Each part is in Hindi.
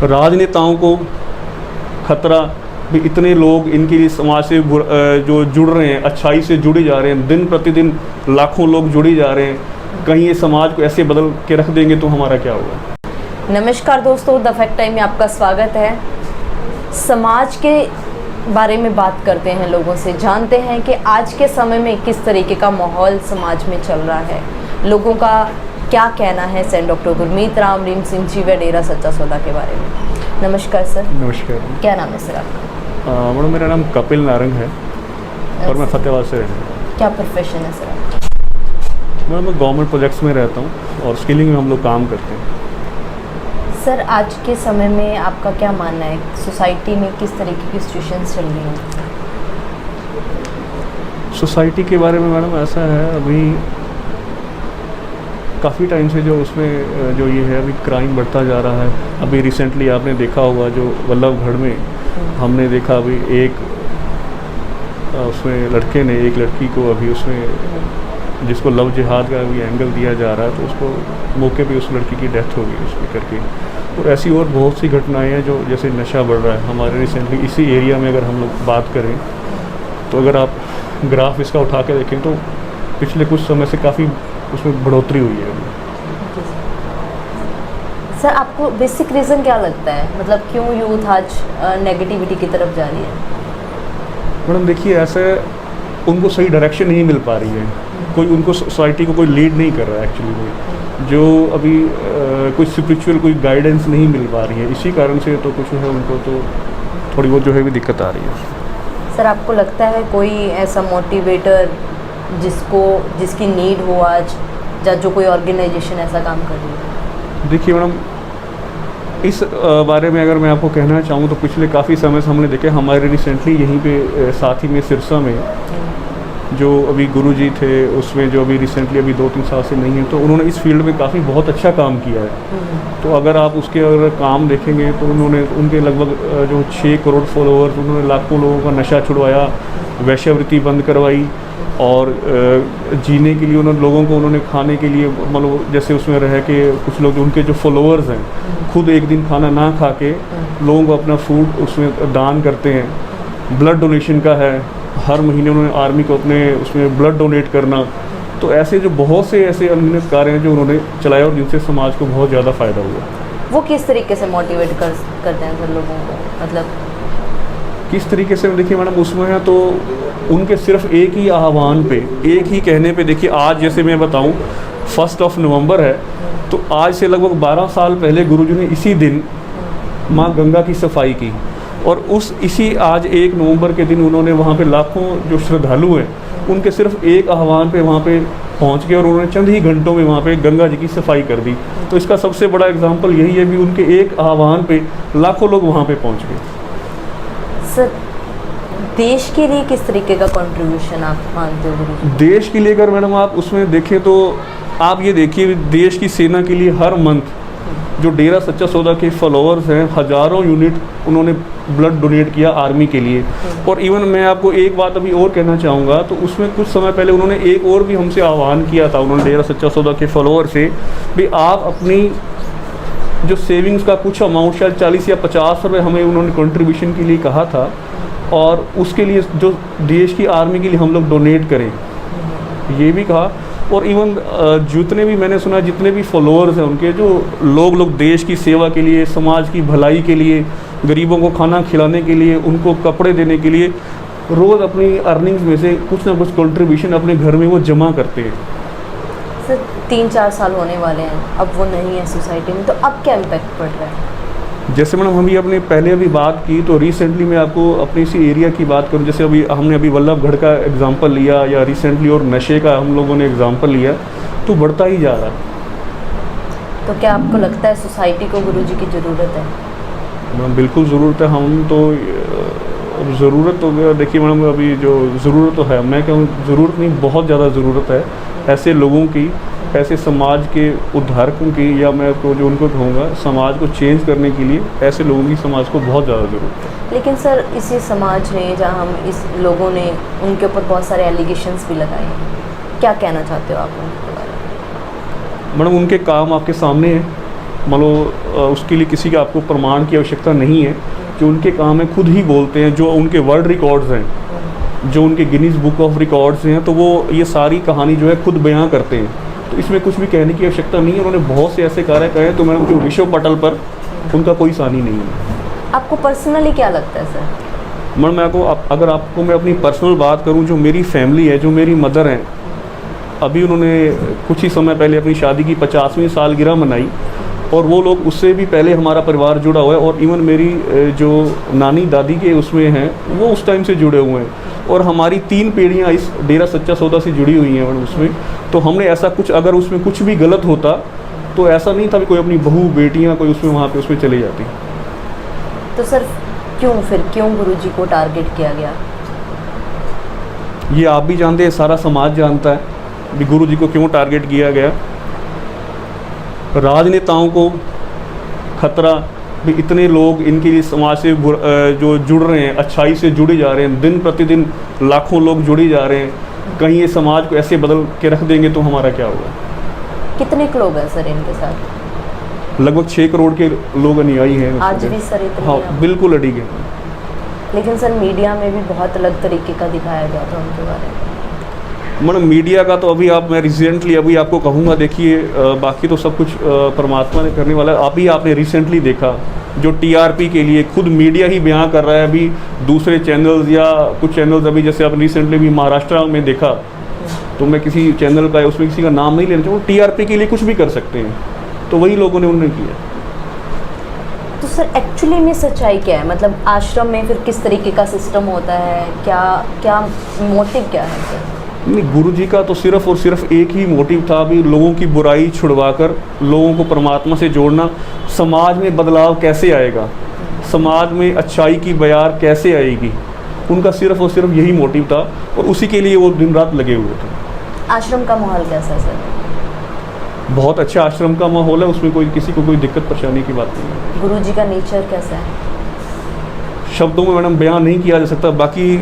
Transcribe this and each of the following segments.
राजनेताओं को खतरा भी, इतने लोग इनके लिए समाज से जो जुड़ रहे हैं, अच्छाई से जुड़े जा रहे हैं, दिन प्रतिदिन लाखों लोग जुड़े जा रहे हैं, कहीं ये समाज को ऐसे बदल के रख देंगे तो हमारा क्या होगा। नमस्कार दोस्तों, द फैक्ट टाइम में आपका स्वागत है। समाज के बारे में बात करते हैं, लोगों से जानते हैं कि आज के समय में किस तरीके का माहौल समाज में चल रहा है, लोगों का क्या कहना है सेंट डॉक्टर गुरमीत राम रीम सिंह जी व डेरा सच्चा सौदा के बारे में। नमस्कार सर। नमस्कार। क्या नाम है सर आपका? मैडम मेरा नाम कपिल नारंग है और मैं फतेहाबाद से रहता हूँ। क्या प्रोफेशन है सर आपका? मैडम मैं गवर्नमेंट प्रोजेक्ट्स में रहता हूँ और स्किलिंग में हम लोग काम करते हैं। सर आज के समय में आपका क्या मानना है, सोसाइटी में किस तरीके की सिचुएशंस चल रही हैं? सोसाइटी के बारे में मैडम ऐसा है, अभी काफ़ी टाइम से जो उसमें जो ये है अभी क्राइम बढ़ता जा रहा है। अभी रिसेंटली आपने देखा होगा जो वल्लभगढ़ में हमने देखा, अभी एक उसमें लड़के ने एक लड़की को अभी उसमें जिसको लव जिहाद का अभी एंगल दिया जा रहा है, तो उसको मौके पे उस लड़की की डेथ हो गई उसमें करके। और ऐसी और बहुत सी घटनाएं हैं जो जैसे नशा बढ़ रहा है हमारे रिसेंटली इसी एरिया में। अगर हम लोग बात करें तो अगर आप ग्राफ इसका उठा के देखें तो पिछले कुछ समय से काफ़ी उसमें बढ़ोतरी हुई है। सर आपको बेसिक रीज़न क्या लगता है, मतलब क्यों यूथ आज नेगेटिविटी की तरफ जा रही है? मैडम देखिए, ऐसे उनको सही डायरेक्शन नहीं मिल पा रही है, कोई उनको सोसाइटी को कोई लीड नहीं कर रहा है एक्चुअली कोई, जो अभी कोई स्पिरिचुअल कोई गाइडेंस नहीं मिल पा रही है। इसी कारण से तो कुछ है उनको तो थोड़ी बहुत जो है भी दिक्कत आ रही है। सर आपको लगता है कोई ऐसा मोटिवेटर जिसकी नीड हो आज, या जो कोई ऑर्गेनाइजेशन ऐसा काम कर रही है? देखिए मैडम, इस बारे में अगर मैं आपको कहना चाहूँ तो पिछले काफ़ी समय से हमने देखे, हमारे रिसेंटली यहीं पे साथ ही में सिरसा में जो अभी गुरुजी थे, उसमें जो अभी रिसेंटली अभी 2-3 साल से नहीं है, तो उन्होंने इस फील्ड में काफ़ी बहुत अच्छा काम किया है। तो अगर आप उसके अगर काम देखेंगे तो उन्होंने उनके लगभग जो 6 करोड़ फॉलोअर्स, उन्होंने लाखों लोगों का नशा छुड़वाया, वैश्यावृत्ति बंद करवाई, और जीने के लिए उन्होंने खाने के लिए मतलब जैसे उसमें रह के कुछ लोग उनके जो फॉलोअर्स हैं खुद एक दिन खाना ना खा के लोगों को अपना फूड उसमें दान करते हैं। ब्लड डोनेशन का है, हर महीने उन्होंने आर्मी को अपने उसमें ब्लड डोनेट करना। तो ऐसे जो बहुत से ऐसे अनगिनत कार्य हैं जो उन्होंने चलाए और जिनसे समाज को बहुत ज़्यादा फ़ायदा हुआ। वो किस तरीके से मोटिवेट करते हैं सर लोगों को, मतलब किस तरीके से? देखिए मैडम, उसमें है तो उनके सिर्फ एक ही आह्वान पे, एक ही कहने पे, देखिए आज जैसे मैं बताऊं 1 नवंबर है, तो आज से लगभग 12 साल पहले गुरुजी ने इसी दिन माँ गंगा की सफाई की, और इसी आज 1 नवंबर के दिन उन्होंने वहाँ पे लाखों जो श्रद्धालु हैं उनके सिर्फ एक आह्वान पे वहाँ पे पहुँच गए और उन्होंने चंद ही घंटों में वहाँ पे गंगा जी की सफाई कर दी। तो इसका सबसे बड़ा एग्जाम्पल यही है भी, उनके एक आह्वान पे लाखों लोग वहाँ पे पहुँच गए। सर देश के लिए किस तरीके का कंट्रीब्यूशन आप मानते हो गुरु? देश के लिए अगर मैडम आप उसमें देखें तो आप ये देखिए, देश की सेना के लिए हर मंथ जो डेरा सच्चा सौदा के फॉलोअर्स हैं, हज़ारों यूनिट उन्होंने ब्लड डोनेट किया आर्मी के लिए। और इवन मैं आपको एक बात अभी और कहना चाहूँगा, तो उसमें कुछ समय पहले उन्होंने एक और भी हमसे आह्वान किया था, उन्होंने डेरा सच्चा सौदा के फॉलोअर से भी, आप अपनी जो सेविंग्स का कुछ अमाउंट शायद 40 या 50 रुपये हमें उन्होंने कंट्रीब्यूशन के लिए कहा था, और उसके लिए जो देश की आर्मी के लिए हम लोग डोनेट करें, ये भी कहा। और इवन जितने भी मैंने सुना, जितने भी फॉलोअर्स हैं उनके, जो लोग देश की सेवा के लिए, समाज की भलाई के लिए, गरीबों को खाना खिलाने के लिए, उनको कपड़े देने के लिए रोज़ अपनी अर्निंग्स में से कुछ ना कुछ कंट्रीब्यूशन अपने घर में वो जमा करते हैं। सर 3-4 साल होने वाले हैं, अब वो नहीं है सोसाइटी में, तो अब क्या इम्पैक्ट पड़ रहा है? जैसे मैडम हम अपने पहले अभी बात की, तो रिसेंटली मैं आपको अपनी इसी एरिया की बात करूं, जैसे हमने अभी वल्लभगढ़ का एग्जांपल लिया, या रिसेंटली और नशे का हम लोगों ने एग्जांपल लिया, तो बढ़ता ही जा रहा है। तो क्या आपको लगता है सोसाइटी को गुरुजी की ज़रूरत है? मैम बिल्कुल ज़रूरत है। हम तो ज़रूरत तो देखिए मैडम, अभी जो ज़रूरत तो है, मैं कहूँ ज़रूरत नहीं, बहुत ज़्यादा ज़रूरत है ऐसे लोगों की, ऐसे समाज के उद्धारकों की, या मैं तो जो उनको कहूँगा समाज को चेंज करने के लिए ऐसे लोगों की समाज को बहुत ज़्यादा ज़रूरत है। लेकिन सर इसी समाज ने, जहाँ हम इस लोगों ने उनके ऊपर बहुत सारे एलिगेशंस भी लगाए हैं, क्या कहना चाहते हो आप उनके बारे में? मैडम उनके काम आपके सामने है, मान लो उसके लिए किसी का आपको प्रमाण की आवश्यकता नहीं है। जो उनके काम है खुद ही बोलते हैं, जो उनके वर्ल्ड रिकॉर्ड्स हैं, जो उनके गिनीज बुक ऑफ रिकॉर्ड्स हैं, तो वो ये सारी कहानी जो है खुद बयां करते हैं। तो इसमें कुछ भी कहने की आवश्यकता नहीं है। उन्होंने बहुत से ऐसे कार्य करे, तो मैडम जो विश्व पटल पर उनका कोई सानी नहीं है। आपको पर्सनली क्या लगता है सर? मैडम अगर आपको मैं अपनी पर्सनल बात करूं, जो मेरी फैमिली है, जो मेरी मदर हैं, अभी उन्होंने कुछ ही समय पहले अपनी शादी की 50वीं सालगिरह मनाई, और वो लोग उससे भी पहले हमारा परिवार जुड़ा हुआ है। और इवन मेरी जो नानी दादी के उसमें हैं, वो उस टाइम से जुड़े हुए हैं। और हमारी 3 पीढ़ियाँ इस डेरा सच्चा सौदा से जुड़ी हुई हैं मैडम उसमें। तो हमने ऐसा कुछ, अगर उसमें कुछ भी गलत होता तो ऐसा नहीं था कि कोई अपनी बहू बेटियाँ कोई उसमें वहाँ पे उसमें चली जाती। तो सर क्यों गुरुजी को टारगेट किया गया? ये आप भी जानते हैं, सारा समाज जानता है कि गुरुजी को क्यों टारगेट किया गया। राजनेताओं को खतरा भी, इतने लोग इनके लिए समाज से जो जुड़ रहे हैं, अच्छाई से जुड़े जा रहे हैं, दिन प्रतिदिन लाखों लोग जुड़े जा रहे हैं। कहीं ये समाज को ऐसे बदल के रख देंगे तो हमारा क्या होगा? कितने लोग हैं सर इनके साथ? लगभग 6 करोड़ के लोग अनुयायी हैं आज भी सर इतने? हाँ बिल्कुल अड़िग है। लेकिन सर मीडिया में भी बहुत अलग तरीके का दिखाया गया था उनके बारे में। मैडम मीडिया का तो मैं रिसेंटली अभी आपको कहूँगा, देखिए बाकी तो सब कुछ परमात्मा ने करने वाला है। अभी आपने रिसेंटली देखा जो टीआरपी के लिए खुद मीडिया ही बयां कर रहा है। अभी दूसरे चैनल्स या कुछ चैनल्स, अभी जैसे आपने रिसेंटली भी महाराष्ट्र में देखा, तो मैं किसी चैनल का उसमें किसी का नाम नहीं लेना चाहूँगा, टीआरपी के लिए कुछ भी कर सकते हैं, तो वही लोगों ने उन्होंने किया। तो सर एक्चुअली में सच्चाई क्या है? मतलब आश्रम में फिर किस तरीके का सिस्टम होता है? क्या मोटिव क्या है सर? नहीं, गुरुजी का तो सिर्फ और सिर्फ एक ही मोटिव था, अभी लोगों की बुराई छुड़वाकर लोगों को परमात्मा से जोड़ना। समाज में बदलाव कैसे आएगा, समाज में अच्छाई की बयार कैसे आएगी, उनका सिर्फ और सिर्फ यही मोटिव था, और उसी के लिए वो दिन रात लगे हुए थे। आश्रम का माहौल कैसा है सर? बहुत अच्छा आश्रम का माहौल है, उसमें किसी को कोई दिक्कत परेशानी की बात नहीं है। गुरुजी का नेचर कैसा है? शब्दों में मैडम बयान नहीं किया जा सकता। बाकी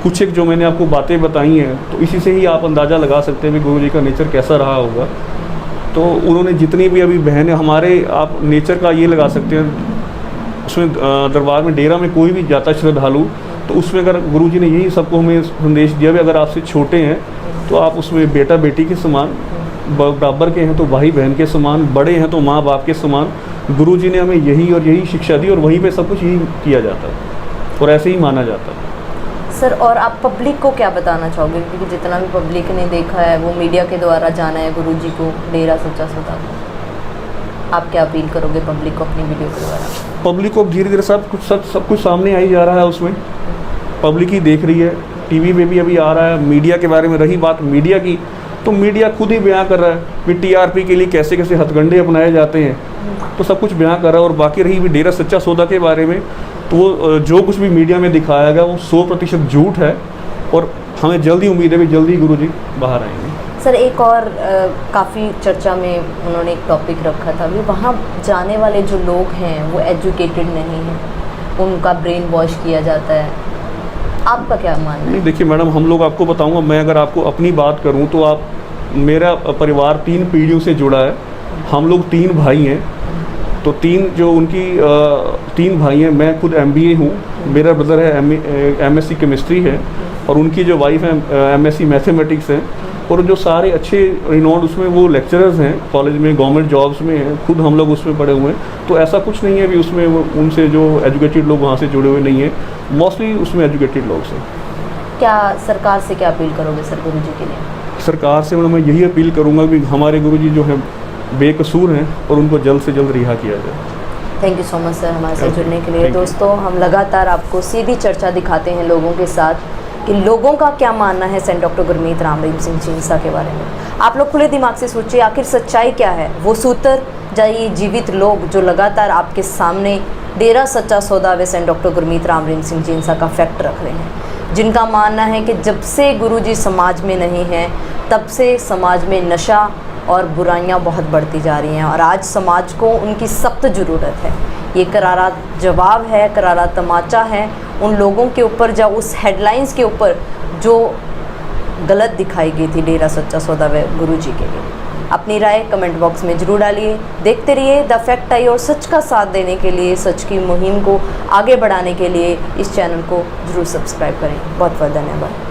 कुछ एक जो मैंने आपको बातें बताई हैं, तो इसी से ही आप अंदाज़ा लगा सकते हैं कि गुरुजी का नेचर कैसा रहा होगा। तो उन्होंने जितनी भी अभी बहनें हमारे, आप नेचर का ये लगा सकते हैं, उसमें दरबार में डेरा में कोई भी जाता श्रद्धालु, तो उसमें अगर गुरुजी ने यही सबको हमें संदेश दिया भी, अगर आपसे छोटे हैं तो आप उसमें बेटा बेटी के समान, बराबर के हैं तो भाई बहन के समान, बड़े हैं तो माँ बाप के समान। गुरुजी ने हमें यही शिक्षा दी, और वहीं पे सब कुछ यही किया जाता है और ऐसे ही माना जाता है। सर और आप पब्लिक को क्या बताना चाहोगे, क्योंकि जितना भी पब्लिक ने देखा है वो मीडिया के द्वारा जाना है गुरुजी को, डेरा सच्चा सौदा को, आप क्या अपील करोगे पब्लिक को अपनी वीडियो के द्वारा? पब्लिक को धीरे धीरे सब कुछ सामने आ ही जा रहा है, उसमें पब्लिक ही देख रही है, टीवी में भी अभी आ रहा है। मीडिया के बारे में रही बात मीडिया की, तो मीडिया खुद ही बयां कर रहा है कि टीआरपी के लिए कैसे कैसे हथकंडे अपनाए जाते हैं, तो सब कुछ बयां कर रहा है। और बाकी रही भी डेरा सच्चा सौदा के बारे में, तो वो जो कुछ भी मीडिया में दिखाया गया वो 100% झूठ है, और हमें जल्दी उम्मीद है कि जल्दी गुरुजी बाहर आएंगे। सर एक और काफ़ी चर्चा में उन्होंने एक टॉपिक रखा था, भी वहाँ जाने वाले जो लोग हैं वो एजुकेटेड नहीं हैं, उनका ब्रेन वॉश किया जाता है, आपका क्या मानना है? नहीं देखिए मैडम, हम लोग आपको बताऊंगा, मैं अगर आपको अपनी बात करूं तो मेरा परिवार 3 पीढ़ियों से जुड़ा है। हम लोग 3 भाई हैं, तो 3 भाई हैं। मैं खुद MBA हूँ, मेरा ब्रदर है MSc केमिस्ट्री है, और उनकी जो वाइफ है MSc मैथमेटिक्स है, और जो सारे अच्छे रिनोड उसमें वो लेक्चरर्स हैं कॉलेज में, गवर्नमेंट जॉब्स में हैं, खुद हम लोग उसमें पढ़े हुए हैं। तो ऐसा कुछ नहीं है भी उसमें उनसे जो एजुकेटेड लोग वहाँ से जुड़े हुए नहीं हैं, मोस्टली उसमें एजुकेटेड लोग से। क्या सरकार से क्या अपील करोगे सर गुरुजी के लिए? सरकार से मैं यही अपील करूँगा कि हमारे गुरुजी जो हैं बेकसूर हैं, और उनको जल्द से जल्द रिहा किया जाए। Thank you so much sir हमारे साथ जुड़ने के लिए। दोस्तों हम लगातार आपको सीधी चर्चा दिखाते हैं लोगों के साथ कि लोगों का क्या मानना है सेंट डॉक्टर गुरमीत राम रहीम सिंह जींसा के बारे में। आप लोग खुले दिमाग से सोचिए, आखिर सच्चाई क्या है? वो सूत्र जाइए जीवित लोग जो लगातार आपके सामने डेरा सच्चा सौदा व सेंट डॉक्टर गुरमीत राम रहीम सिंह जींसा का फैक्ट रख रहे हैं, जिनका मानना है कि जब से गुरुजी समाज में नहीं हैं तब से समाज में नशा और बुराइयां बहुत बढ़ती जा रही हैं, और आज समाज को उनकी सख्त ज़रूरत है। ये करारा जवाब है, करारा तमाचा है उन लोगों के ऊपर जब उस हेडलाइंस के ऊपर जो गलत दिखाई गई थी डेरा सच्चा सौदा व गुरुजी के लिए। अपनी राय कमेंट बॉक्स में जरूर डालिए। देखते रहिए द फैक्ट आई और सच का साथ देने के लिए, सच की मुहिम को आगे बढ़ाने के लिए इस चैनल को जरूर सब्सक्राइब करें। बहुत बहुत धन्यवाद।